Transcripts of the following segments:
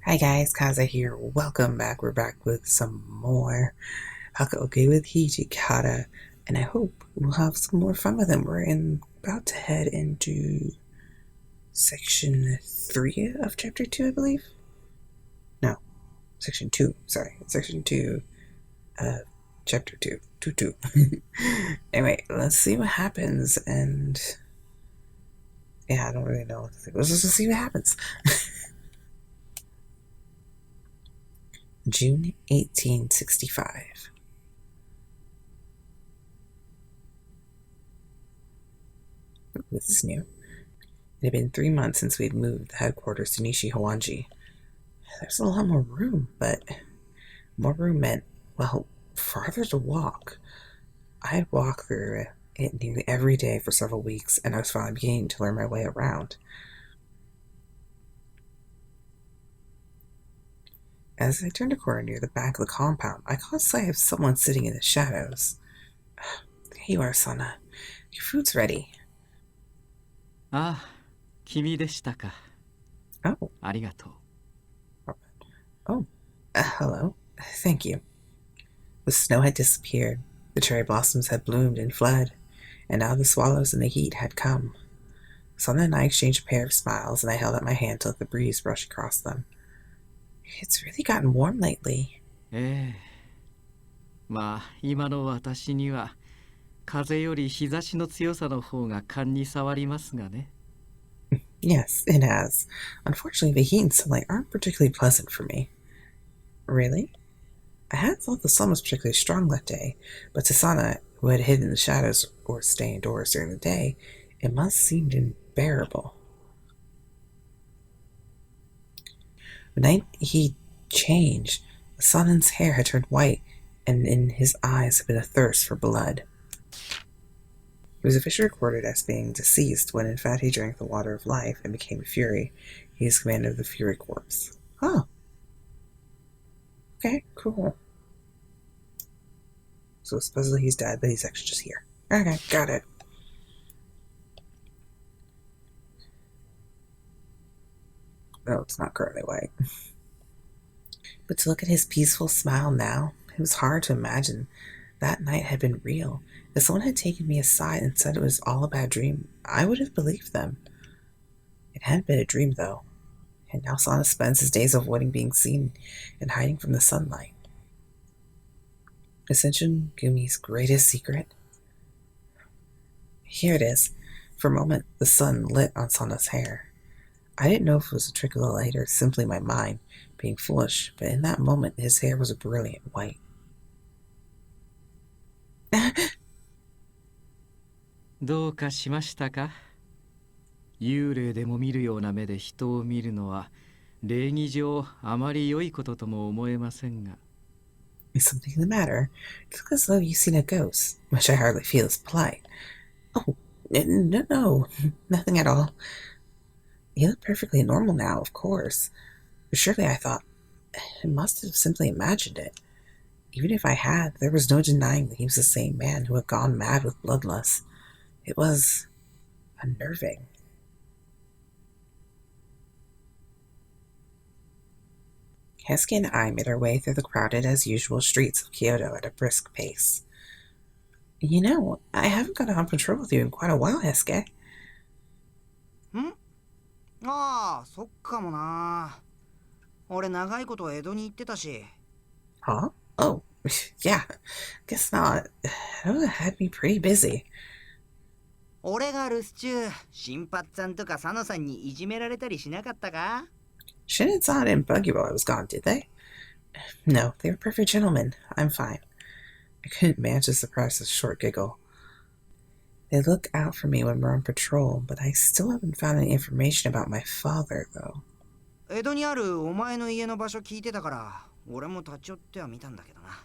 Hi guys, Kaza here. Welcome back. We're back with some more Hakuoki with Hijikata, and I hope we'll have some more fun with him. About to head into section 3 of chapter 2, I believe. No, section 2. Sorry, section 2 of chapter 2. 2. Anyway, let's see what happens, and yeah, I don't really know what to think. Let's just see what happens. June 1865. This is new. It had been 3 months since we had moved the headquarters to Nishi-Howanji. There's a lot more room, but more room meant, well, farther to walk. I had walked through it nearly every day for several weeks, and I was finally beginning to learn my way around. As I turned a corner near the back of the compound, I caught sight of someone sitting in the shadows. Here you are, Sana. Your food's ready. ああ、君でしたか。Oh, ありがとう。oh, hello. Thank you. The snow had disappeared. The cherry blossoms had bloomed and fled, and now the swallows and the heat had come. Sana and I exchanged a pair of smiles, and I held out my hand to let the breeze brush across them. It's really gotten warm lately. ええ。まあ、今の私には風より日差しの強さの方が勘に触りますがね。Yes, it has. Unfortunately, the heat and sunlight aren't particularly pleasant for me. Really? I had thought the sun was particularly strong that day, but to Sana, who had hidden in the shadows or stay indoors during the day, it must seem unbearable. The night he changed, the Sanen's hair had turned white, and in his eyes had been a thirst for blood. He was officially recorded as being deceased when in fact he drank the water of life and became a Fury. He is commander of the Fury Corps. Oh. Okay, cool. So supposedly he's dead, but he's actually just here. Okay, got it. No, it's not currently white. But to look at his peaceful smile now, it was hard to imagine that night had been real. If someone had taken me aside and said it was all a bad dream, I would have believed them. It hadn't been a dream, though, and now Sana spends his days avoiding being seen and hiding from the sunlight. Is Shinsengumu's greatest secret? Here it is. For a moment, the sun lit on Sana's hair. I didn't know if it was a trick of the light or simply my mind being foolish, but in that moment his hair was a brilliant white. どうかしましたか。幽霊でも見るような目で人を見るのは礼儀上あまり良いこととも思えませんが。Is something the matter? You look as though you've seen a ghost, which I hardly feel is polite. Oh, no, nothing at all. You look perfectly normal now, of course. But surely I thought, I must have simply imagined it. Even if I had, there was no denying that he was the same man who had gone mad with bloodlust. It was unnerving. Heisuke and I made our way through the crowded as usual streets of Kyoto at a brisk pace. You know, I haven't got on patrol with you in quite a while, Heisuke. ああ、そっかもな。俺長いこと江戸に行ってたし。Huh? Oh, yeah. Guess not. It had me pretty busy. 俺が留守中、新八さんとか佐野さんにいじめられたりしなかったか？ Shin and Sana didn't bug you while I was gone, did they? No, they were perfect gentlemen. I'm fine. I couldn't manage to suppress a short giggle. They look out for me when we're on patrol, but I still haven't found any information about my father, though. 江戸にあるお前の家の場所聞いてたから、俺も立ち寄っては見たんだけどな。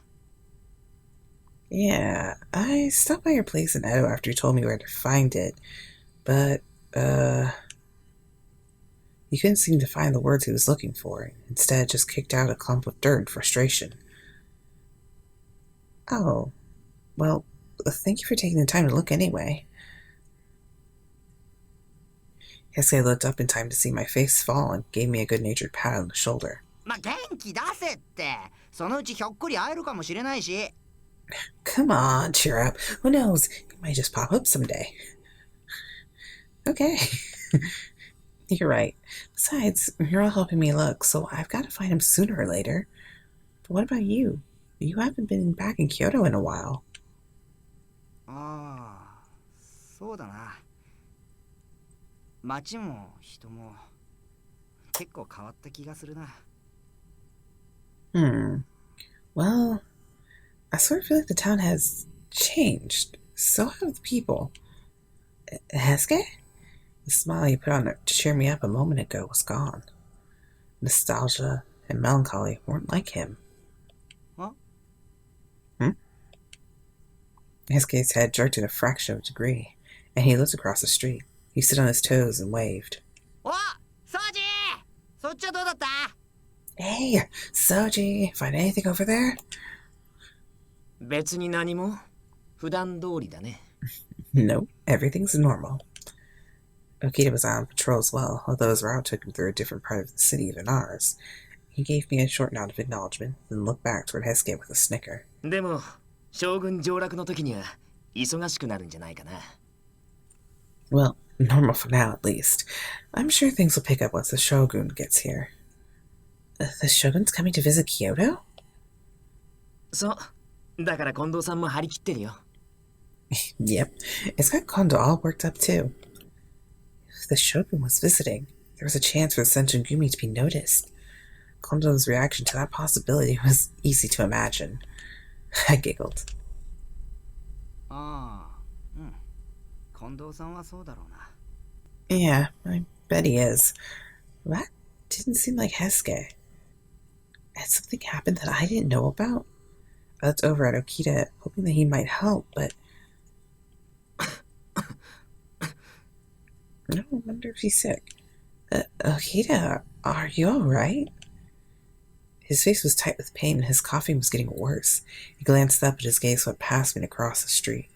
Yeah, I stopped by your place in Edo after you told me where to find it, but, he couldn't seem to find the words he was looking for. Instead, just kicked out a clump of dirt in frustration. Oh, well, thank you for taking the time to look anyway. Heisuke looked up in time to see my face fall and gave me a good-natured pat on the shoulder. ま、元気出せって。そのうちひょっこり会えるかもしれないし。Come on, cheer up. Who knows? He might just pop up someday. Okay. You're right. Besides, you're all helping me look, so I've got to find him sooner or later. But what about you? You haven't been back in Kyoto in a while. ああ、そうだな。街も人も結構変わった気がするな。Well, I sort of feel like the town has changed. So have the people. Heisuke? The smile you put on to cheer me up a moment ago was gone. Nostalgia and melancholy weren't like him. Huh? Heisuke's head jerked in a fraction of a degree, and he looked across the street. He stood on his toes and waved. Oh, Souji! そっちはどうだった? Hey, Souji, find anything over there? 別に何も。普段通りだね。Nope, everything's normal. Okita was on patrol as well, although his route took him through a different part of the city than ours. He gave me a short nod of acknowledgement, then looked back toward Heisuke with a snicker. でも、将軍上洛の時には忙しくなるんじゃないかな。Well, normal for now at least. I'm sure things will pick up once the shogun gets here. The shogun's coming to visit Kyoto? そう。だから近藤さんも張り切ってるよ。Yep, it's got Kondo all worked up too. If the shogun was visiting, there was a chance for the Shinsengumi to be noticed. Kondo's reaction to that possibility was easy to imagine. I giggled. ああ、うん。近藤さんはそうだろうな。Yeah, I bet he is. That didn't seem like Heisuke. Had something happened that I didn't know about? I looked over at Okita, hoping that he might help, but... No, I wonder if he's sick. Okita, are you alright? His face was tight with pain and his coughing was getting worse. He glanced up and his gaze went past me and across the street.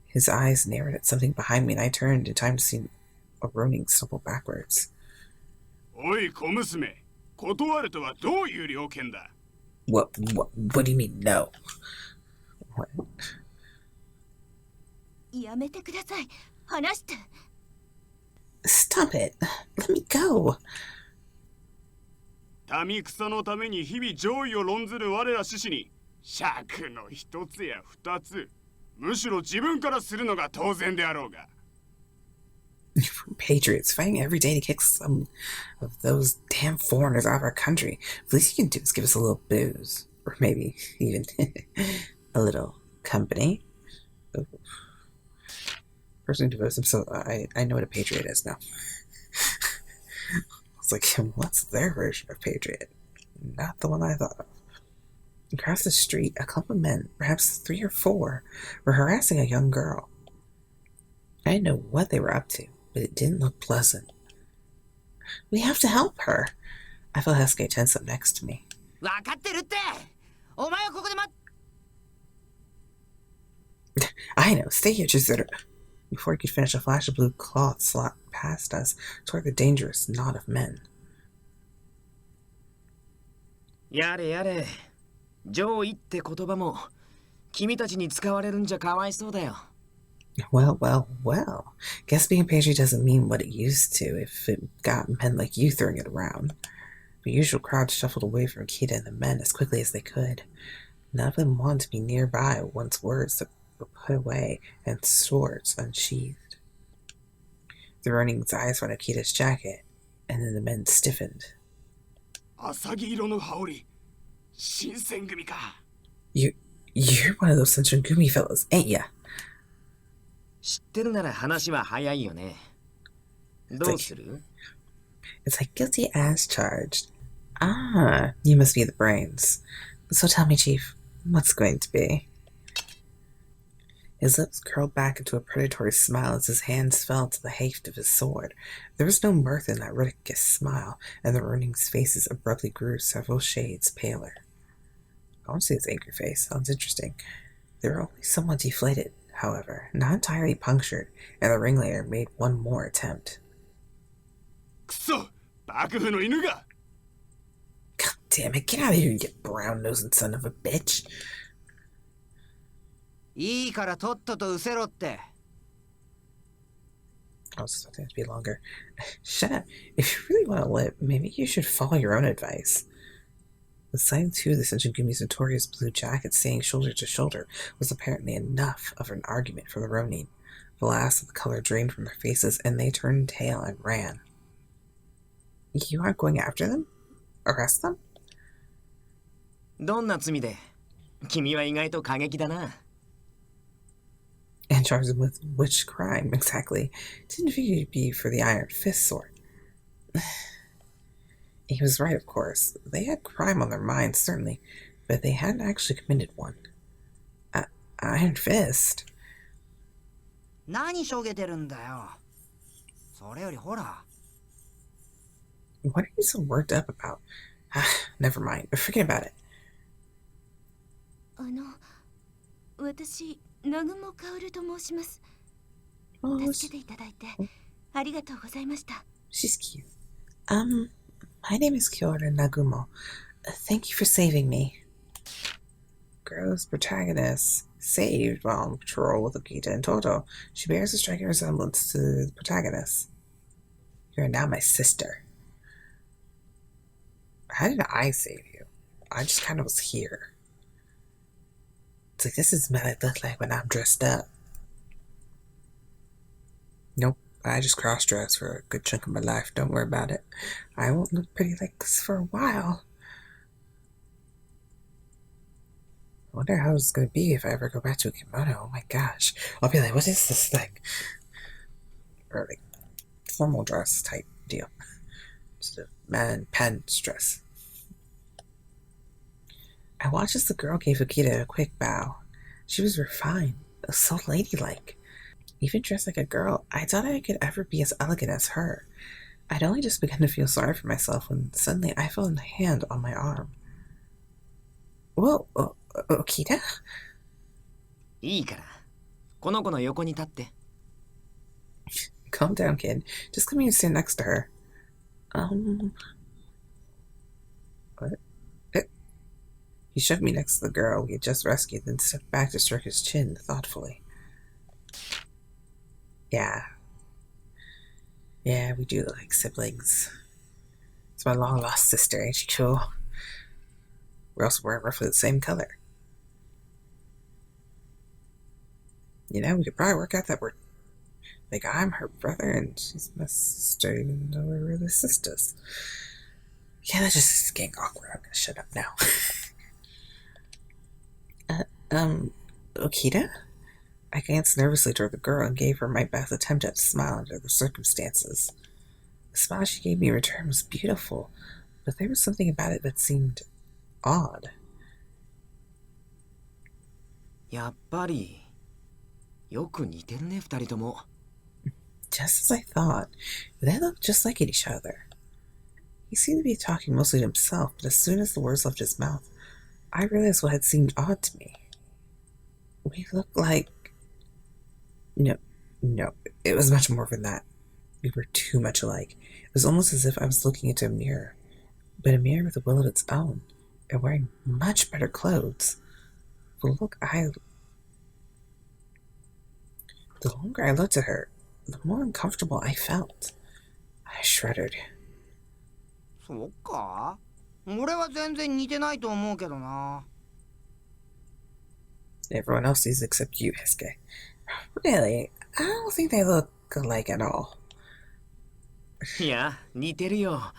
His eyes narrowed at something behind me and I turned in time to see a Ronin stumble backwards. Oi, 小娘。断るとはどういう了見だ? What do you mean, no? What? やめてください。話して。Stop it. Let me go. 民草のために日々上位を論ずる我ら志士に尺の一つや二つ、むしろ自分からするのが当然であろうが。Patriots fighting every day to kick some of those damn foreigners out of our country. The least you can do is give us a little booze. Or maybe even a little company. Ooh. Person who devotes himself. I know what a patriot is now. I was like, what's their version of patriot? Not the one I thought of. Across the street, a clump of men, perhaps 3 or 4, were harassing a young girl. I didn't know what they were up to, but it didn't look pleasant. We have to help her. I felt Heisuke tense up next to me. 分かってるって。お前はここで待っ。I know. Stay here, Chizuru. Before he could finish, a flash of blue cloth slapped past us toward the dangerous knot of men. やれやれ。上位って言葉も君たちに使われるんじゃかわいそうだよ。Well. Guess being a patriot doesn't mean what it used to if it got men like you throwing it around. The usual crowd shuffled away from Okita and the men as quickly as they could. None of them wanted to be nearby once words were put away and swords unsheathed. The Ronin's eyes were on Okita's jacket, and then the men stiffened. 浅木色の羽織、新選組か。You're one of those Shinsengumi fellows, ain't ya? 知ってるなら話は早いよね。どうする? It's like guilty as charged. Ah, you must be the brains. So tell me, Chief, what's going to be? His lips curled back into a predatory smile as his hands fell to the haft of his sword. There was no mirth in that ridiculous smile, and the Ronin's faces abruptly grew several shades paler. I want to see his angry face. Sounds interesting. They were only somewhat deflated, however, not entirely punctured, and the ringleader made one more attempt. くそ、幕府の犬が。damn it, get out of here, you brown-nosed son of a bitch. いいからとっとと失せろって。 I was expecting it to be longer. Shut up. If you really want to live, maybe you should follow your own advice. The sight, too, of the Shinsengumu's notorious blue jacket staying shoulder to shoulder was apparently enough of an argument for the Ronin. The last of the color drained from their faces, and they turned tail and ran. You aren't going after them? Arrest them? どんな罪で？君は意外と過激だな。 And charge them with which crime, exactly? Didn't figure you'd be for the Iron Fist sword. He was right, of course. They had crime on their minds, certainly, but they hadn't actually committed one. Iron Fist? 何しょげてるんだよ。それよりほら。 What are you so worked up about? Never mind. Forget about it. 私、南雲薫と申します。 Oh, 助けていただいてありがとうございました。 she's cute. My name is Kyoto Nagumo. Thank you for saving me. Girl's protagonist saved while on patrol with Okita and Toudou. She bears a striking resemblance to the protagonist. You are now my sister. How did I save you? I just kind of was here. It's like, this is what I look like when I'm dressed up. Nope, I just cross-dressed for a good chunk of my life. Don't worry about it. I won't look pretty like this for a while. I wonder how it's going to be if I ever go back to a kimono. Oh my gosh. I'll be like, what is this like? Or like, formal dress type deal. Just a man pants dress. I watched as the girl gave Okita a quick bow. She was refined, so ladylike. Even dressed like a girl, I thought I could ever be as elegant as her. I'd only just begun to feel sorry for myself when suddenly I felt a hand on my arm. Whoa, Okita? いいから、この子の横に立って。 Calm down, kid. Just come here and stand next to her. What? He shoved me next to the girl we had just rescued, then stepped back to stroke his chin thoughtfully. Yeah, we do look like siblings. It's my long-lost sister, ain't she cool? We're also wearing roughly the same color. You know, we could probably work out that we're... Like, I'm her brother and she's my sister, even though we're really sisters. Yeah, that's just getting awkward. I'm gonna shut up now. Okita? I glanced nervously toward the girl and gave her my best attempt at a smile under the circumstances. The smile she gave me in return was beautiful, but there was something about it that seemed odd. やっぱり、よく似てるね、二人とも。 Just as I thought, they looked just like each other. He seemed to be talking mostly to himself, but as soon as the words left his mouth, I realized what had seemed odd to me. We looked like... No, it was much more than that. We were too much alike. It was almost as if I was looking into a mirror, but a mirror with a will of its own, and wearing much better clothes. The longer I looked at her, the more uncomfortable I felt. I shuddered. そうか？俺は全然似てないと思うけどな。 Everyone else sees except you, Heisuke. Really? I don't think they look alike at all. いや、似てるよ。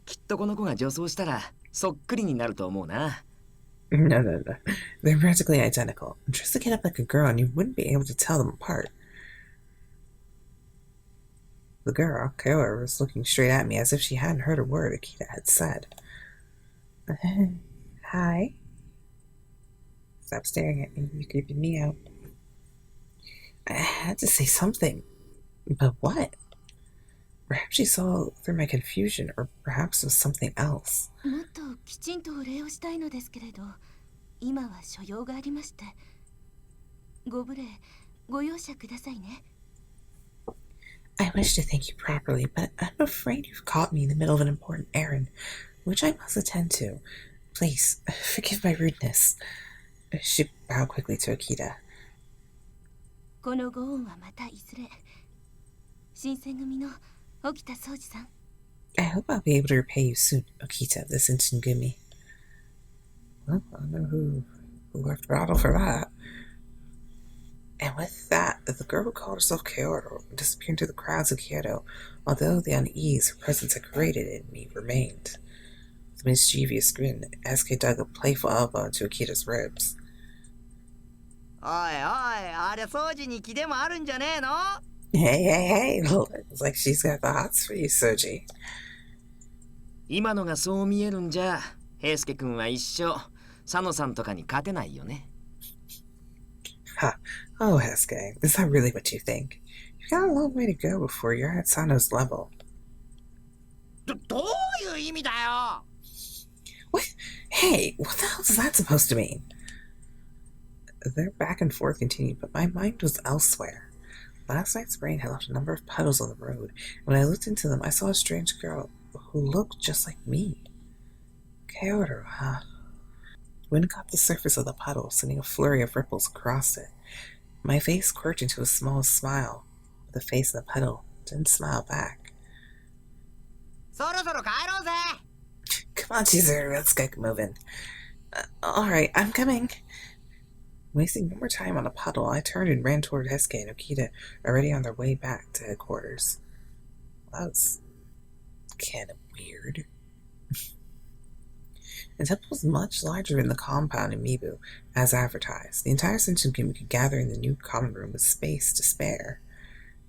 きっとこの子が女装したらそっくりになると思うな。 No. They're practically identical. Dress the kid up like a girl and you wouldn't be able to tell them apart. The girl, Kyoto, was looking straight at me as if she hadn't heard a word Okita had said. Hi? Stop staring at me. You're creeping me out. I had to say something. But what? Perhaps she saw through my confusion, or perhaps it was something else. もっときちんとお礼をしたいのですけれど、今は所用がありまして。ご無礼、ご容赦くださいね。 I wish to thank you properly, but I'm afraid you've caught me in the middle of an important errand. which I must attend to. Please, forgive my rudeness. She bowed quickly to Okita. このご恩はまたいずれ。新選組の沖田総司さん。I hope I'll be able to repay you soon, Okita of the Shinsengumi. Well, I don't know who left battle for that. And with that, the girl who called herself Kyoto disappeared into the crowds of Kyoto, although the unease her presence had created in me remained. With a mischievous grin, Heisuke dug a playful elbow into Okita's ribs. おいおい、あれ掃除に気でもあるんじゃねえの？ Hey, looks like she's got the hots for you, Souji. 今のがそう見えるんじゃ、平介君は一生佐野さんとかに勝てないよね。Ha. Oh, Heisuke, is that really what you think? You've got a long way to go before you're at Sano's level. どういう意味だよ？ What? Hey, what the hell is that supposed to mean? Their back and forth continued, but my mind was elsewhere. Last night's rain had left a number of puddles on the road, and when I looked into them, I saw a strange girl who looked just like me. Kyoto, huh? Wind caught the surface of the puddle, sending a flurry of ripples across it. My face quirked into a small smile, but the face in the puddle didn't smile back. そろそろ帰ろうぜ。 Come on, Chizuru, let's get moving. Alright, I'm coming. Wasting no more time on a puddle, I turned and ran toward Heisuke and Okita, already on their way back to headquarters. Well, that was kind of weird. The temple was much larger than the compound in Mibu, as advertised. The entire Shinsengumi could gather in the new common room with space to spare.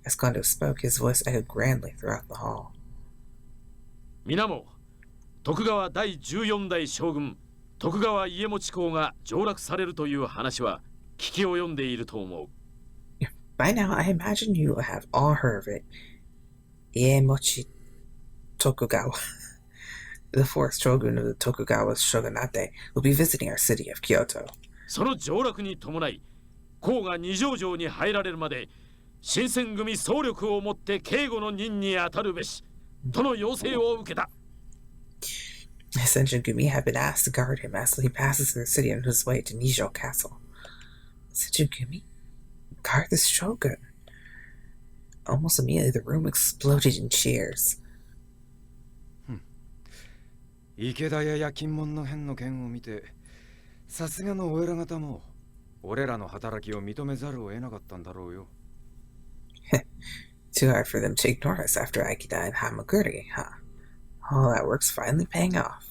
As Kondo spoke, his voice echoed grandly throughout the hall. 皆も、徳川第14代将軍徳川家茂公が上洛されるという話は聞き及んでいると思う。By now, I imagine you have all heard of it. Iemochi Tokugawa, the fourth shogun of the Tokugawa shogunate, will be visiting our city of Kyoto. その上洛に伴い、公が二条城に入られるまで、新選組総力をもって警護の任に当たるべし、との要請を受けた。Shinsengumi had been asked to guard him as he passes through the city on his way to Nijo Castle. Shinsengumi? Guard the shogun? Almost immediately, the room exploded in cheers. 池田屋や金門の変の件を見て、さすがのお偉方も俺らの働きを認めざるを得なかったんだろうよ。Too hard for them to ignore us after Okita and Hamaguri, huh? All that work's finally paying off.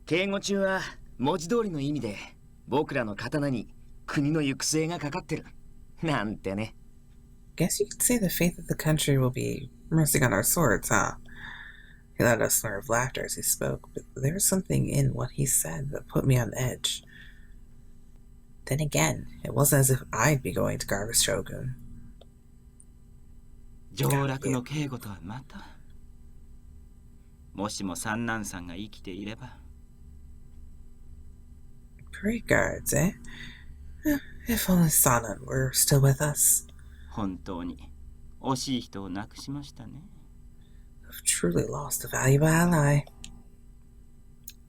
警護中は文字通りの意味で僕らの刀に国の行く末がかかってるなんてね。Guess you could say the fate of the country will be resting on our swords, huh? He let a snort of laughter as he spoke, but there was something in what he said that put me on edge. Then again, it wasn't as if I'd be going to guard the shogun. 上洛の警護とはまた。もしも三男さんが生きていれば。Great guards, eh? If only Sanan were still with us. 本当に惜しい人を亡くしましたね。I've truly lost a valuable ally.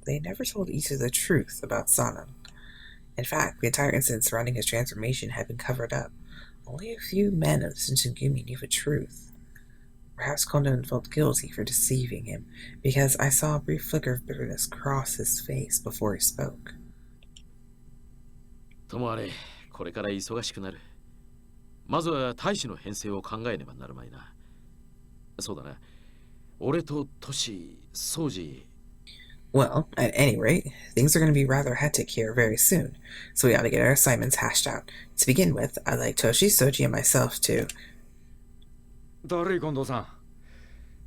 They never told each other the truth about Sanan. In fact, the entire incident surrounding his transformation had been covered up. Only a few men of the Shinsengumi knew the truth. Perhaps Kondo felt guilty for deceiving him, because I saw a brief flicker of bitterness cross his face before he spoke. ともあれ、これから忙しくなる。まずは大使の編成を考えねばなるまいな。そうだな。俺とトシ、ソウジ。Well, at any rate, things are going to be rather hectic here very soon, so we ought to get our assignments hashed out. To begin with, I'd like Toshi, Souji, and myself to... だるい近藤さん。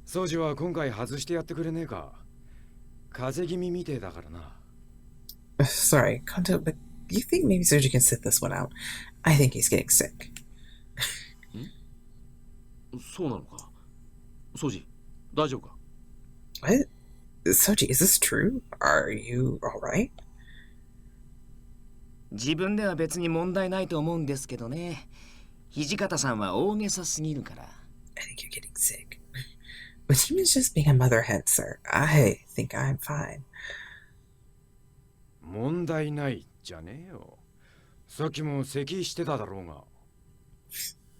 掃除は今回外してやってくれねえか。風邪気味みてえだからな。Sorry, Kondo, but you think maybe Souji can sit this one out? I think he's getting sick. そうなのか。ソウジ、大丈夫か？ What? Souji, is this true? Are you alright? 自分では別に問題ないと思うんですけどね。土方さんは大げさすぎるから。I think you're getting sick. With humans just being a mother hen, sir, I think I'm fine. 問題ないじゃねえよ。さっきも咳してただろうが。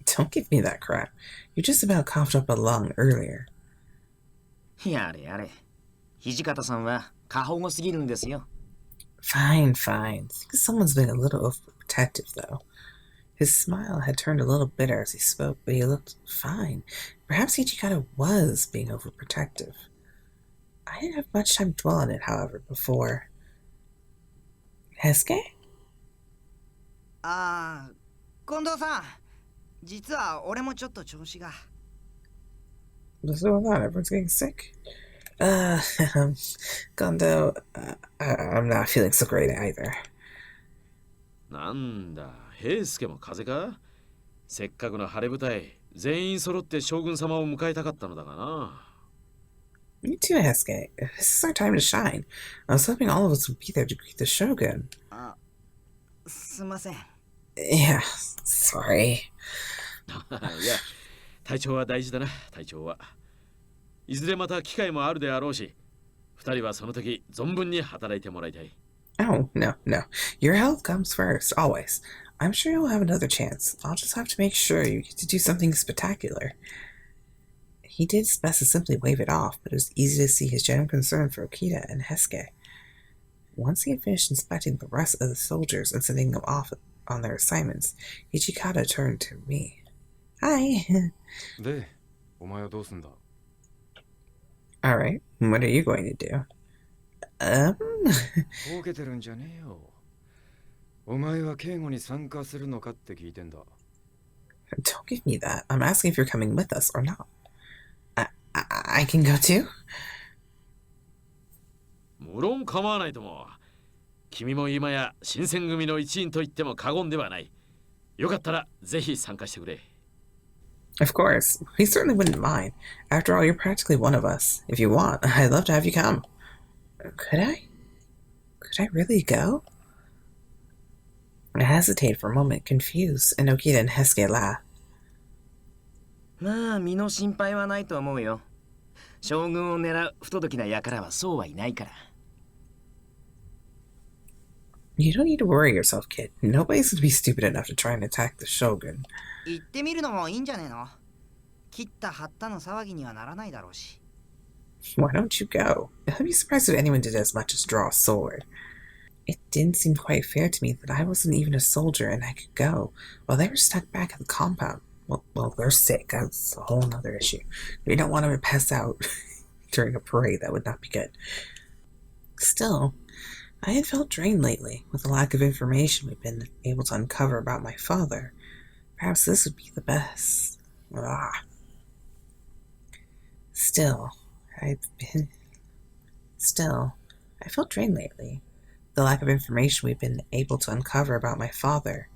Don't give me that crap. You just about coughed up a lung earlier. やれやれ。土方さんは過保護すぎるんですよ。Fine, fine. I think someone's been a little overprotective, though. His smile had turned a little bitter as he spoke, but he looked fine. Perhaps Hijikata was being overprotective. I didn't have much time to dwell on it, however, before... Heisuke? 近藤さん、実は俺もちょっと調子が。What's going on? Everyone's getting sick? Kondo, I'm not feeling so great either. なんだ、平助も風邪か？せっかくの晴れ舞台、全員揃って将軍様を迎えたかったのだがな。Me too, Heisuke. This is our time to shine. I was hoping all of us would be there to greet the shogun. すいません。Yeah, sorry. いや、体調は大事だな、体調は。いずれまた機会もあるであろうし、二人はその時存分に働いてもらいたい。Oh, no, no. Your health comes first, always. I'm sure you'll have another chance. I'll just have to make sure you get to do something spectacular. He did his best to simply wave it off, but it was easy to see his genuine concern for Okita and Heisuke. Once he had finished inspecting the rest of the soldiers and sending them off on their assignments, Hijikata turned to me. Hi. で、お前はどうすんだ? Alright, what are you going to do? ぼけてるんじゃねえよ。お前は警護に参加するのかって聞いてんだ。Don't give me that. I'm asking if you're coming with us or not. I can go too? 無論構わないとも。君も今や新選組の一員と言っても過言ではない。よかったらぜひ参加してくれ。Of course. We certainly wouldn't mind. After all, you're practically one of us. If you want, I'd love to have you come. Could I? Could I really go? I hesitated for a moment, confused, and Okita and Heisuke laughed. まあ身の心配はないと思うよ。将軍を狙う不届きな輩はそうはいないから。You don't need to worry yourself, kid. Nobody's gonna be stupid enough to try and attack the shogun. 行ってみるのもいいんじゃねえの？切った張ったの騒ぎにはならないだろうし。Why don't you go? I'd be surprised if anyone did as much as draw a sword. It didn't seem quite fair to me that I wasn't even a soldier and I could go, while they were stuck back at the compound. Well, they're sick. That's a whole other issue. We don't want them to pass out during a parade. That would not be good. Still, I had felt drained lately with the lack of information we've been able to uncover about my father. Perhaps this would be the best. Still, I felt drained lately. The lack of information we've been able to uncover about my father.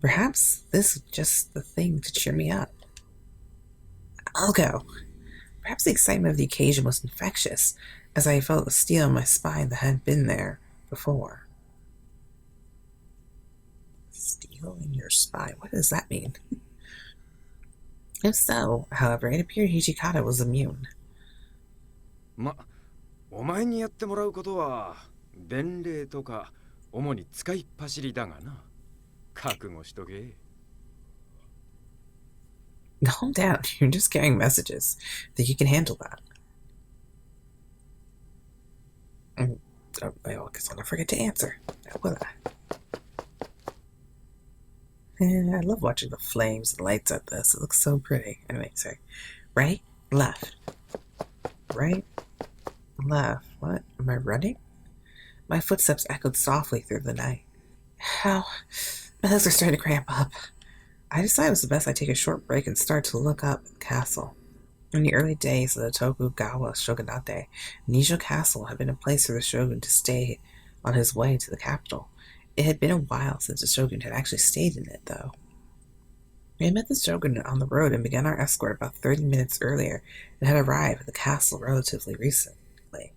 Perhaps this is just the thing to cheer me up. I'll go. Perhaps the excitement of the occasion was infectious, as I felt a steel in my spine that hadn't been there before. Steel in your spine? What does that mean? If so, however, it appeared Hijikata was immune. お前にやってもらうことは伝令とか主に使いっ走りだがな。覚悟しとけ。Calm down, you're just carrying messages. Think you can handle that? I guess I'll not forget to answer. Will I? I love watching the flames and lights at this. It looks so pretty. Anyway, sorry. Right, left. Right, left. What? Am I running? My footsteps echoed softly through the night. How? My legs are starting to cramp up. I decided it was the best I take a short break and start to look up the castle. In the early days of the Tokugawa shogunate, Nijo Castle had been a place for the shogun to stay on his way to the capital. It had been a while since the shogun had actually stayed in it, though. We had met the shogun on the road and began our escort about 30 minutes earlier and had arrived at the castle relatively recently.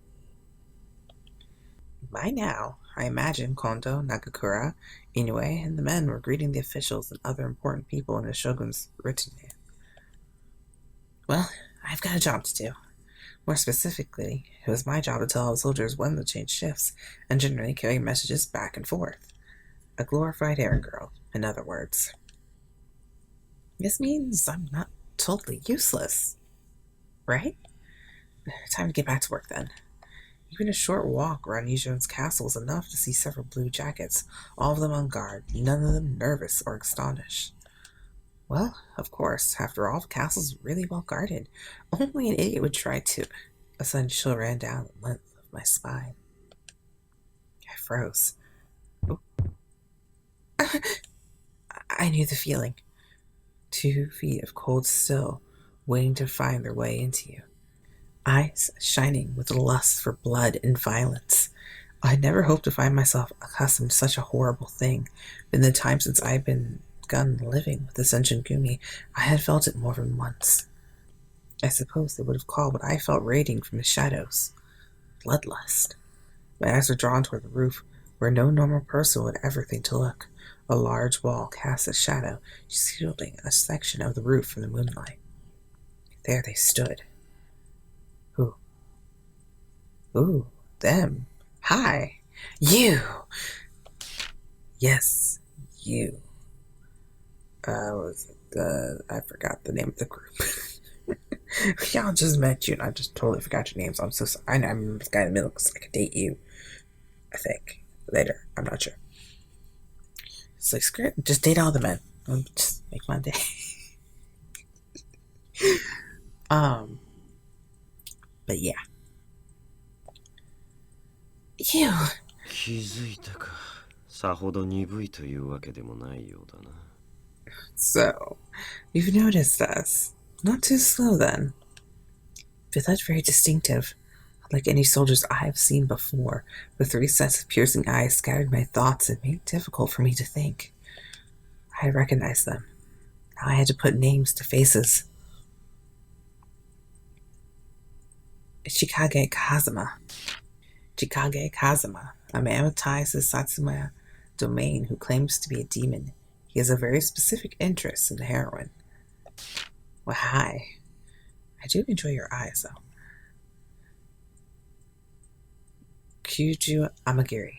By now, I imagine Kondo, Nagakura, Inoue, and the men were greeting the officials and other important people in the shogun's retinue. Well, I've got a job to do. More specifically, it was my job to tell all soldiers when to change shifts and generally carry messages back and forth. A glorified errand girl, in other words. This means I'm not totally useless, right? Time to get back to work then. Even a short walk around Nijun's castle is enough to see several blue jackets, all of them on guard, none of them nervous or astonished. Well, of course, after all, the castle's really well guarded. Only an idiot would try to. A sudden chill ran down the length of my spine. I froze. Oh. I knew the feeling. 2 feet of cold still, waiting to find their way into you. Eyes shining with lust for blood and violence. I had never hoped to find myself accustomed to such a horrible thing. In the time since I had begun living with the Shinsengumi, I had felt it more than once. I suppose they would have called what I felt radiating from the shadows bloodlust. My eyes were drawn toward the roof, where no normal person would ever think to look. A large wall cast a shadow, shielding a section of the roof from the moonlight. There they stood. Who? Ooh, them. Hi. You! Yes, you. I forgot the name of the group. Y'all just met you and I just totally forgot your names. I'm so sorry. I know I'm this guy in the middle because I could date you. I think. Later. I'm not sure. It's like, screw it. Just date all the men. Just make my day. But yeah. Ew. 気づいたか。さほど鈍いというわけでもないようだな。So, you've noticed us. Not too slow then. But that's very distinctive. Like any soldiers I have seen before, the 3 sets of piercing eyes scattered my thoughts and made it difficult for me to think. I had recognized them. Now I had to put names to faces. Chikage Kazama. Chikage Kazama, a man with ties to the Satsuma domain who claims to be a demon. He has a very specific interest in the heroine. Well, hi. I do enjoy your eyes, though. Kyuju Amagiri.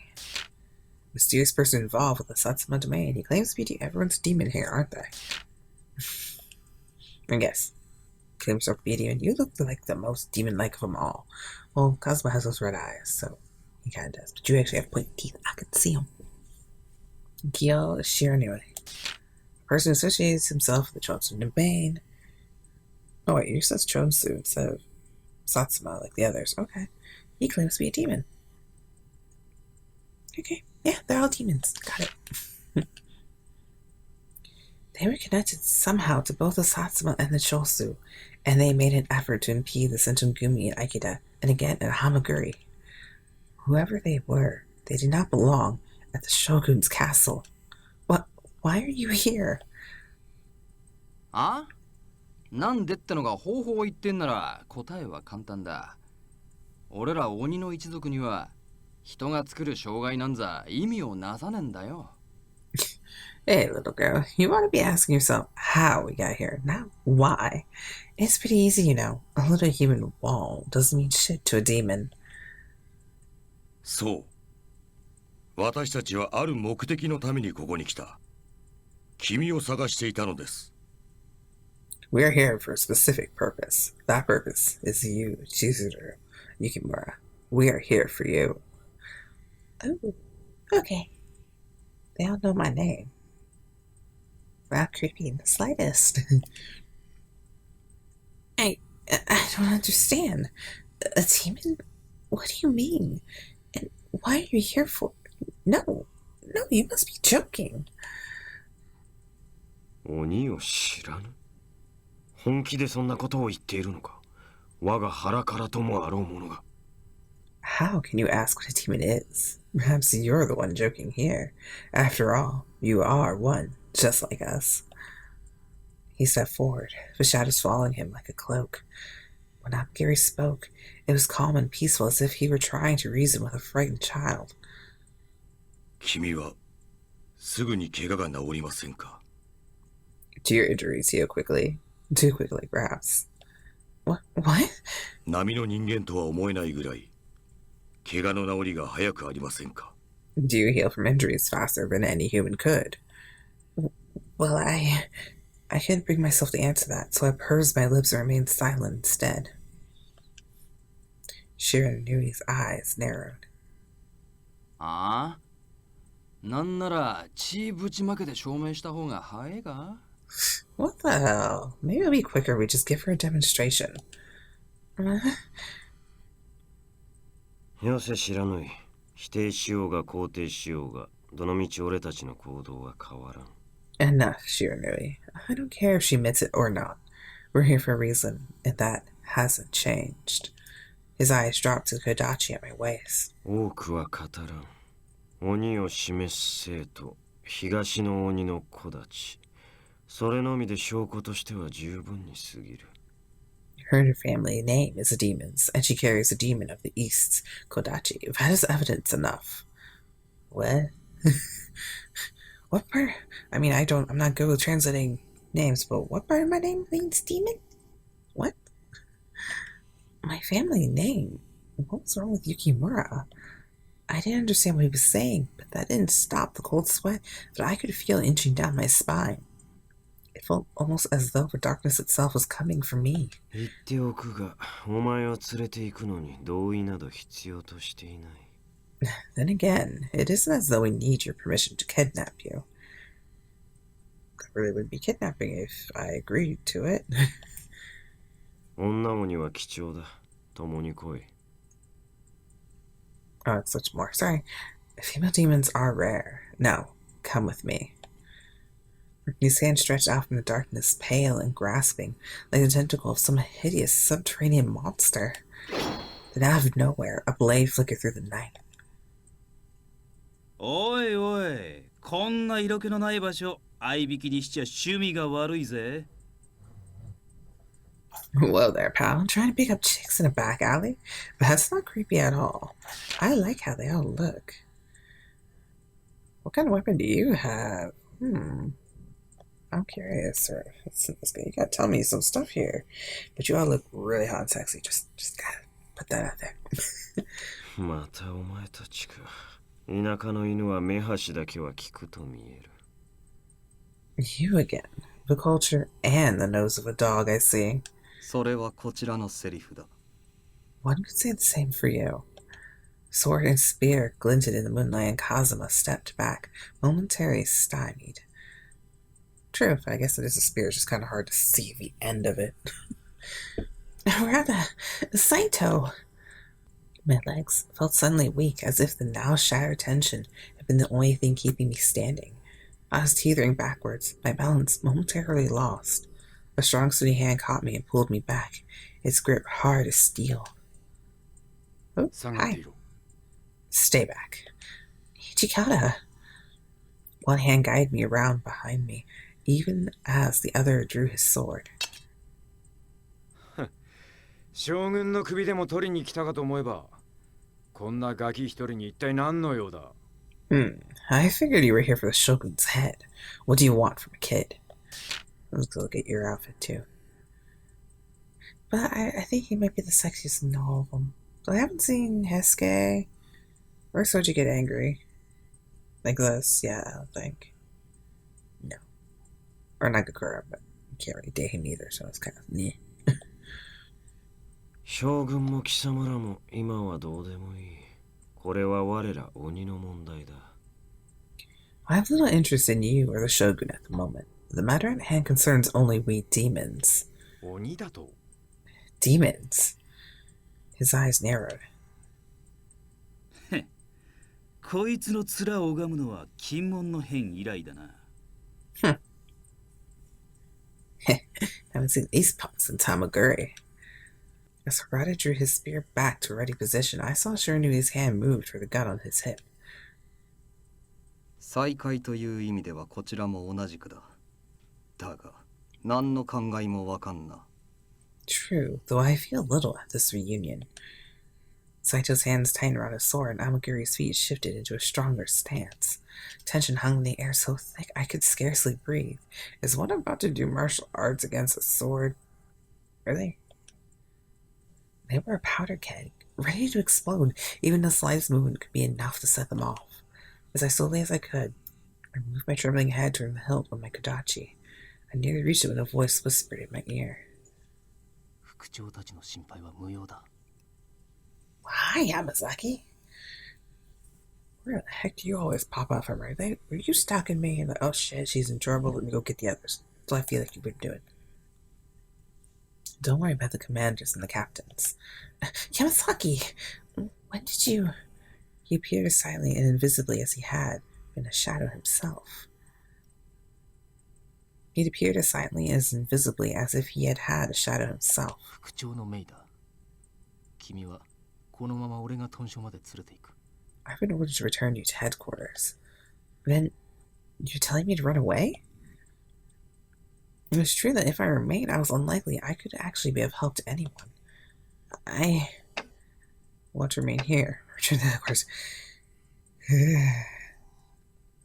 Mysterious person involved with the Satsuma domain. He claims to be everyone's demon here, aren't they? I guess. Claims to be a demon. You look like the most demon-like of them all. Well, Kazuma has those red eyes, so he kind of does. But you actually have pointy teeth. I can see them. Gyo Shiranui. A person who associates himself with the Chotsu domain. Oh wait, you says Chotsu instead of Satsuma like the others. Okay. He claims to be a demon. Okay. Yeah, they're all demons. Got it. They were connected somehow to both the Satsuma and the Chotsu, and they made an effort to impede the Shinsengumi and Okita, and again at Hamaguri. Whoever they were, they did not belong at the Shogun's castle. What? Why are you here? あ？なんでってのが方法を言ってんなら答えは簡単だ。俺ら鬼の一族には人が作る障害なんざ意味をなさねんだよ。Hey, little girl, you ought to be asking yourself how we got here, not why. It's pretty easy, you know. A little human wall doesn't mean shit to a demon. そう。私たちはある目的のためにここに来た。君を探していたのです。We're here for a specific purpose. That purpose is you, Chizuru Yukimura. We are here for you. Oh, okay. They all know my name. Not creepy in the slightest. I don't understand. A demon? What do you mean? And why are you here for? No, you must be joking. 鬼を知らぬ？本気でそんなことを言っているのか？我が腹からともあろうものが。How can you ask what a demon is? Perhaps you're the one joking here. After all, you are one, just like us. He stepped forward, the shadows following him like a cloak. When Gary spoke, it was calm and peaceful, as if he were trying to reason with a frightened child. 君はすぐに怪我が治りませんか? Do your injuries heal quickly? Too quickly, perhaps. What? 波の人間とは思えないぐらい怪我の治りが早くありませんか？ Do you heal from injuries faster than any human could? Well, I couldn't bring myself to answer that, so I pursed my lips and remained silent instead. Shiranui's eyes narrowed. ああ、なんなら血ぶちまけて証明した方が早いか？ What the hell? Maybe it'll be quicker if we just give her a demonstration. よせ知らぬい。否定しようが肯定しようが、どのみち俺たちの行動は変わらん。Enough, Shiranui. I don't care if she admits it or not. We're here for a reason, and that hasn't changed. His eyes dropped to the kodachi at my waist. 多くは語らん。鬼を示す生徒、東の鬼の子たち。それのみで証拠としては十分に過ぎる。Her family name is a demon's, and she carries a demon of the East's kodachi. That is evidence enough. What? What part? I mean, I'm not good with translating names, but what part of my name means demon? What? My family name? What was wrong with Yukimura? I didn't understand what he was saying, but that didn't stop the cold sweat that I could feel inching down my spine. It felt almost as though the darkness itself was coming for me. 言っておくが、お前を連れて行くのに同意など必要としていない。Then again, it isn't as though we need your permission to kidnap you. That really would be kidnapping if I agreed to it. 女鬼は貴重だ。共に来い。Oh, it's much more. Sorry. Female demons are rare. No, come with me. His hand stretched out from the darkness, pale and grasping, like the tentacle of some hideous subterranean monster. Then out of nowhere, a blade flickered through the night. おいおい、こんな色気のない場所、合いびきにしちゃ趣味が悪いぜ。Whoa there, pal. Trying to pick up chicks in a back alley? That's not creepy at all. I like how they all look. What kind of weapon do you have? I'm curious, sir. You gotta tell me some stuff here. But you all look really hot and sexy. Just gotta put that out there. またお前たちか。田舎の犬は目端だけは聞くと見える。You again. The culture and the nose of a dog, I see. それはこちらのセリフだ。One could say the same for you. Sword and spear glinted in the moonlight, and Kazama stepped back, momentarily stymied. True, but I guess it is a spear. It's just kind of hard to see the end of it. Harada, Saito! My legs felt suddenly weak, as if the now shattered tension had been the only thing keeping me standing. I was teetering backwards, my balance momentarily lost. A strong, sooty hand caught me and pulled me back, its grip hard as steel. Oh, hi. Stay back. Hijikata. One hand guided me around behind me, even as the other drew his sword. 将軍の首でも取りに来たかと思えば、こんなガキ一人に一体何の用だ? I figured you were here for the shogun's head. What do you want from a kid? Let's look at your outfit too. But I think he might be the sexiest in all of them. But I haven't seen Heisuke or Souji get angry like this. Yeah, I don't think. No. Or Nagakura, but you can't really date him either, so it's kind of meh. 将軍も貴様らも今はどうでもいい。これは我ら鬼の問題だ。I have little interest in you or the shogun at the moment. The matter at hand concerns only we demons. 鬼だと? Demons. His eyes narrowed. こいつの面を拝むのは禁門の変以来だな。Haven't seen these punks in Tamaguri. As Harada drew his spear back to a ready position, I saw Shiranui's hand move toward the gun on his hip. 再会という意味ではこちらも同じくだ。だが、何の考えもわかんな。True, though I feel little at this reunion. Saito's hands tightened around his sword, and Amaguri's feet shifted into a stronger stance. Tension hung in the air so thick I could scarcely breathe. Is one about to do martial arts against a sword? Really? They were a powder keg, ready to explode. Even the slightest movement could be enough to set them off. As slowly as I could, I moved my trembling head toward the hilt of my kodachi. I nearly reached it when a voice whispered in my ear. Hi, Yamazaki. Where the heck do you always pop up from? Were you stalking me? And like, oh shit, she's in trouble. Let me go get the others. That's what I feel like you've been doing. Don't worry about the commanders and the captains. Yamazaki, when did you... He appeared as silently and invisibly as he had been a shadow himself. He appeared as silently as invisibly as if he had had a shadow himself. I've been ordered to return you to headquarters. Then, you're telling me to run away? It was true that if I remained, I was unlikely I could actually be of help to anyone. I want to remain here. Return to headquarters. I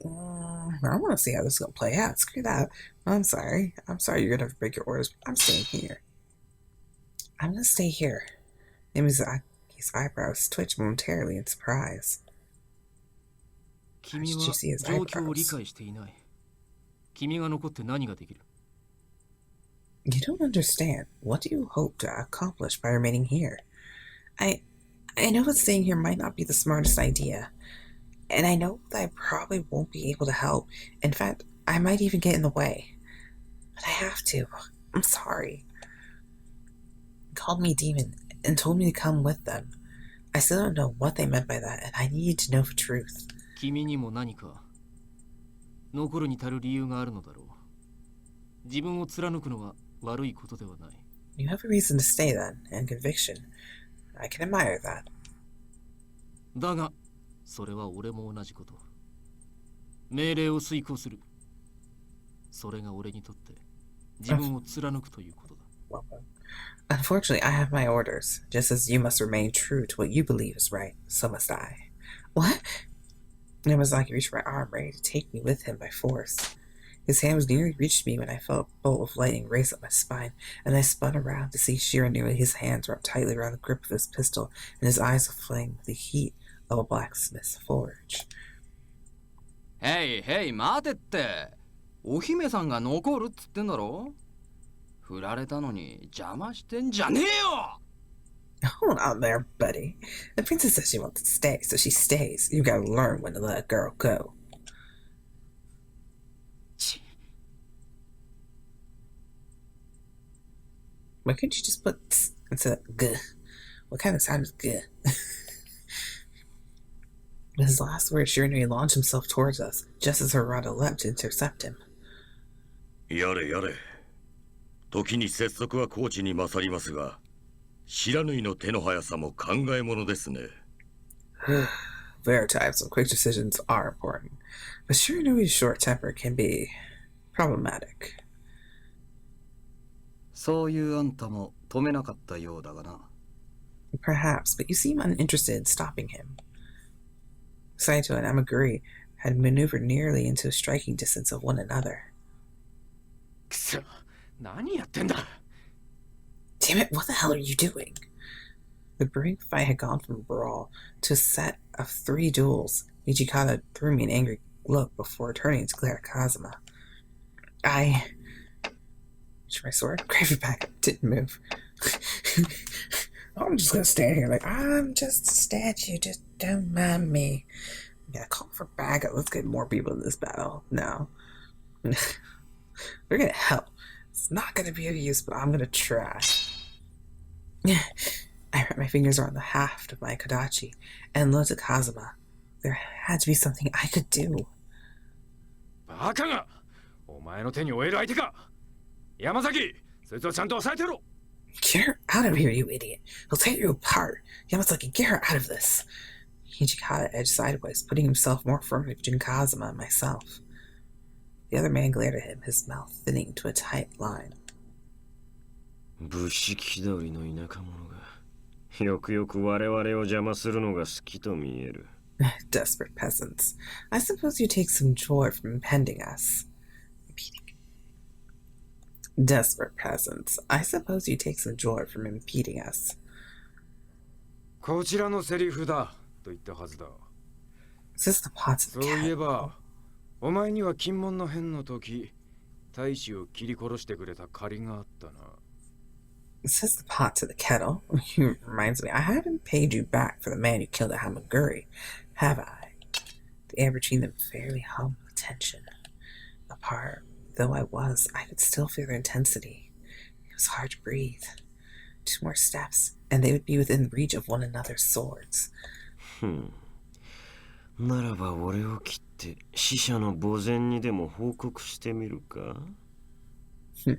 want to see how this is going to play out. Screw that. I'm sorry you're going to have to break your orders, but I'm staying here. I'm going to stay here. Yamazaki's eyebrows twitched momentarily in surprise. How did you see his eyebrows? You don't understand. What do you hope to accomplish by remaining here? I know that staying here might not be the smartest idea. And I know that I probably won't be able to help. In fact, I might even get in the way. But I have to. I'm sorry. They called me demon and told me to come with them. I still don't know what they meant by that, and I need to know the truth. You have a reason to stay then, and conviction. I can admire that. だが、それは俺も同じこと。命令を遂行する。それが俺にとって自分を貫くということだ。Unfortunately, I have my orders. Just as you must remain true to what you believe is right, so must I. What? Yamazaki reached for my arm, ready to take me with him by force. His hand was nearly reached me when I felt a bolt of lightning race up my spine, and I spun around to see Shira nearly his hands wrapped tightly around the grip of his pistol, and his eyes aflame with the heat of a blacksmith's forge. Hey, hey, 待てって。お姫さんが残るっつってんだろ。振られたのに邪魔してんじゃねえよ。Hold on there, buddy. The princess says she wants to stay, so she stays. You gotta learn when to let a girl go. Why couldn't you just put tss instead of g? What kind of sound is g? With his last words, Shiranui launched himself towards us, just as Harada leapt to intercept him. やれやれ。時に拙速はコーチに勝りますが、知らぬいの手の速さも考えものですね。Rare times and quick decisions are important, but Shiranui's short temper can be problematic. そういうあんたも止めなかったようだがな。Perhaps, but you seem uninterested in stopping him. Saito and Amaguri had maneuvered nearly into striking distance of one another. くそ、何やってんだ? Damn it, what the hell are you doing? The brink fight had gone from a brawl to a set of 3 duels. Hijikata threw me an angry look before turning to glare at Kazama. I reached my sword, grabbed it back, didn't move. I'm just gonna stand here like, I'm just a statue, just don't mind me. Yeah, call for backup. Let's get more people in this battle. No. We're gonna help. It's not gonna be of use, but I'm gonna try. I wrapped my fingers around the haft of my kodachi and looked at Kazama. There had to be something I could do. バカが! お前の手に負える相手か! 山崎! そいつをちゃんと押さえてろ! Get her out of here, you idiot. He'll tear you apart. Yamazaki, get her out of this. Hijikata edged sideways, putting himself more firmly between Kazama and myself. The other man glared at him, his mouth thinning to a tight line. 武士気取りの田舎者がよくよく我々を邪魔するのが好きと見える。Desperate peasants. I suppose you take some joy from impeding us. Desperate peasants. I suppose you take some joy from impeding us. こちらのセリフだと言ったはずだ。Is this the plots of the そういえ cat? ば、お前には金門の変の時、大使を切り殺してくれた借りがあったな。It says the pot to the kettle. Reminds me, I haven't paid you back for the man who killed at Hamaguri, have I? The air between them fairly hummed with tension. Apart, though I could still feel their intensity. It was hard to breathe. 2 more steps, and they would be within reach of one another's swords. ならば俺を切って死者の墓前にでも報告してみるか? You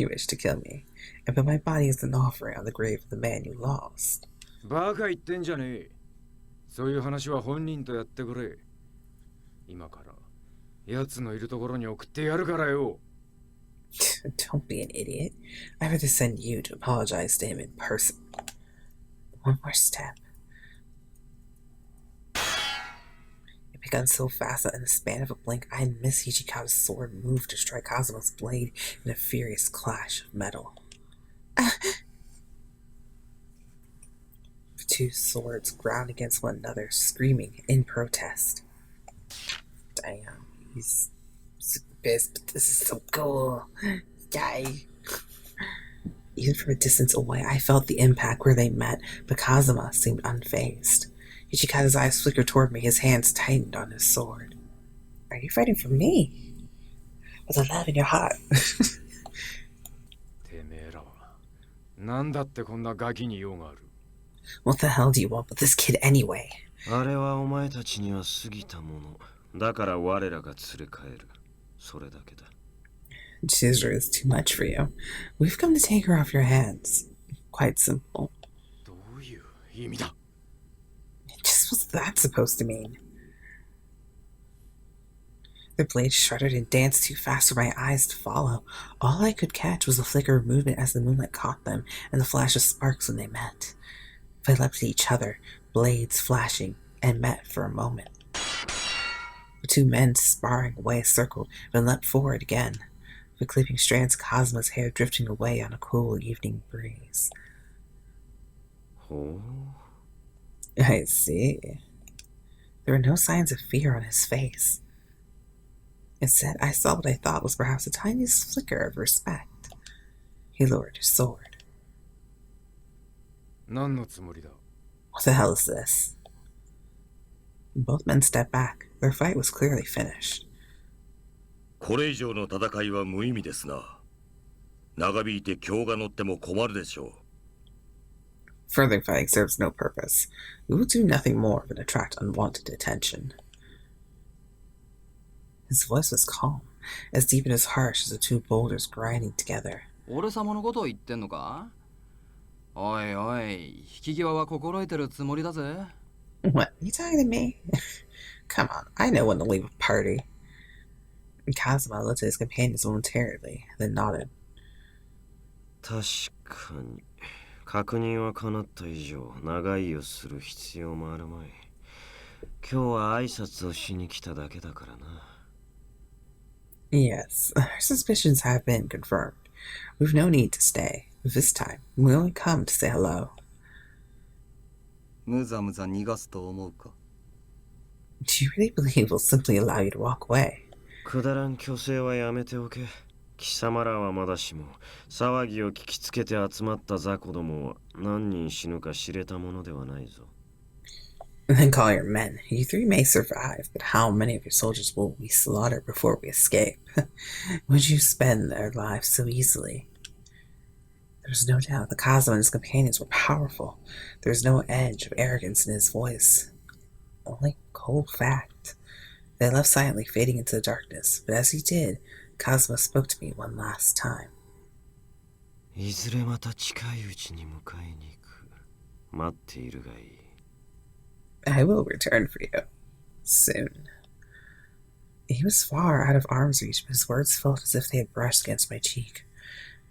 wish to kill me, and put my body as an offering on the grave of the man you lost. バカ言ってんじゃねえ。そういう話は本人とやってくれ。今から奴のいるところに送ってやるからよ。Don't be an idiot. I'd rather send you to apologize to him in person. 1 more step. It began so fast that in the span of a blink, I had missed Hijikata's sword move to strike Kazama's blade in a furious clash of metal. The 2 swords ground against one another, screaming in protest. Damn, he's super pissed, but this is so cool. Yay. Even from a distance away, I felt the impact where they met, but Kazama seemed unfazed. Hijikata's eyes flickered toward me, his hands tightened on his sword. Are you fighting for me? With a love in your heart. てめえらは何だってこんなガキに用がある。What the hell do you want with this kid anyway? あれはお前たちには過ぎたもの。だから我らが連れ帰る。それだけだ。Chizuru is too much for you. We've come to take her off your hands. Quite simple. どういう意味だ? Just what's that supposed to mean? Their blades shuddered and danced too fast for my eyes to follow. All I could catch was a flicker of movement as the moonlight caught them, and the flash of sparks when they met. They leapt at each other, blades flashing, and met for a moment. The 2 men sparring away circled, then leapt forward again, the clipping strands of Kazama's hair drifting away on a cool evening breeze. Oh. I see. There were no signs of fear on his face. Instead, I saw what I thought was perhaps the tiniest flicker of respect. He lowered his sword. 何のつもりだ? What the hell is this? Both men stepped back. Their fight was clearly finished. これ以上の戦いは無意味ですな。長引いて興が乗っても困るでしょう。Further fighting serves no purpose. We will do nothing more than attract unwanted attention. His voice was calm, as deep and as harsh as the 2 boulders grinding together. 俺様のことを言ってんのか? おいおい、引き際は心得てるつもりだぜ。 What? You talking to me? Come on, I know when to leave a party. Kazama looked at his companions momentarily, then nodded. 確かに。確認は叶った以上、長居をする必要もあるまい。今日は挨拶をしに来ただけだからな。Yes, our suspicions have been confirmed. We've no need to stay. This time, we only come to say hello. むざむざ逃がすと思うか? Do you really believe we'll simply allow you to walk away? くだらん虚勢はやめておけ。貴様らはまだしも、騒ぎを聞きつけて集まった雑魚どもは何人死ぬか知れたものではないぞ。And then call your men. You 3 may survive, but how many of your soldiers will we slaughter before we escape? Would you spend their lives so easily? There was no doubt that Kazama and his companions were powerful. There was no edge of arrogance in his voice. Only cold fact. They left silently, fading into the darkness, but as he did, Kazama spoke to me one last time. いずれまた近いうちに迎えに行く。待っているがいい。I will return for you. Soon. He was far out of arm's reach, but his words felt as if they had brushed against my cheek.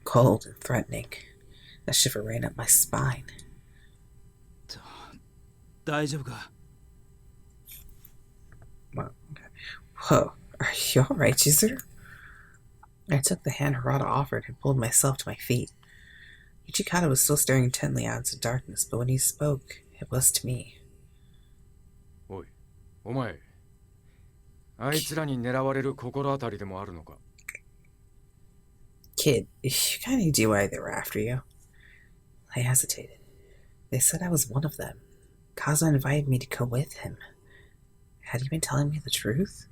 Cold and threatening. A shiver ran up my spine. 大丈夫か? Well, okay. Whoa, are you alright, Chizuru? I took the hand Harada offered and pulled myself to my feet. Hijikata was still staring intently out into darkness, but when he spoke, It was to me. おい、お前。あいつらに狙われる心当たりでもあるのか? Kid, you got any idea why they were after you? I hesitated. They said I was one of them. Kazama invited me to go with him. Had he been telling me the truth?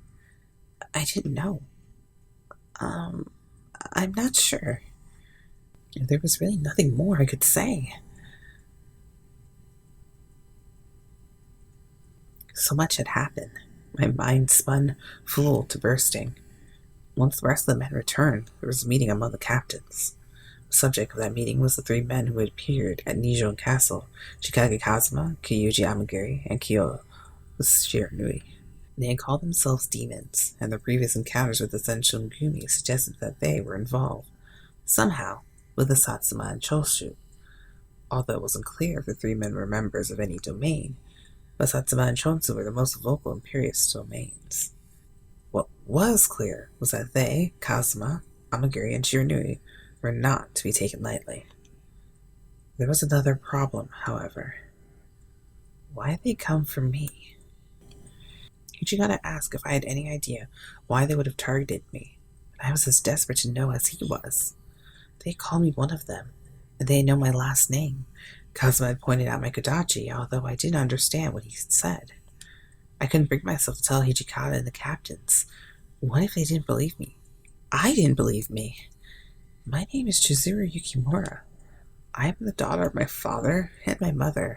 I didn't know. I'm not sure. There was really nothing more I could say. So much had happened. My mind spun full to bursting. Once the rest of the men returned, there was a meeting among the captains. The subject of that meeting was the three men who had appeared at Nijon Castle, Chikage Kazama, Kyuji Amagiri, and Kyoto Shiranui. They had called themselves demons, and their previous encounters with the Shinsengumi suggested that they were involved, somehow, with the Satsuma and Choshu. Although it wasn't clear if the three men were members of any domain, but Satsuma and Choshu were the most vocal imperious domains. What was clear was that they, Kazama, Amagiri, and Shiranui, were not to be taken lightly. There was another problem, however. Why had they come for me? Hijikata asked if I had any idea why they would have targeted me, and I was as desperate to know as he was. They called me one of them, and they know my last name. Kazama had pointed out my Kodachi, although I didn't understand what he said. I couldn't bring myself to tell Hijikata and the captains. What if they didn't believe me? I didn't believe me. My name is Chizuru Yukimura. I am the daughter of my father and my mother.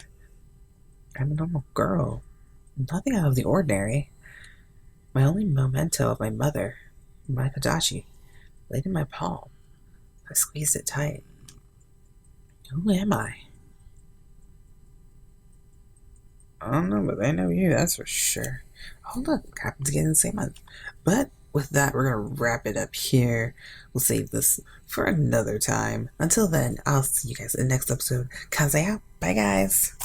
I'm a normal girl. Nothing out of the ordinary. My only memento of my mother, my Kodachi, laid in my palm. I squeezed it tight. Who am I? I don't know, but they know you, that's for sure. Hold up, happens again in the same month. But with that, we're going to wrap it up here. We'll save this for another time. Until then, I'll see you guys in the next episode. Kaze out. Bye, guys.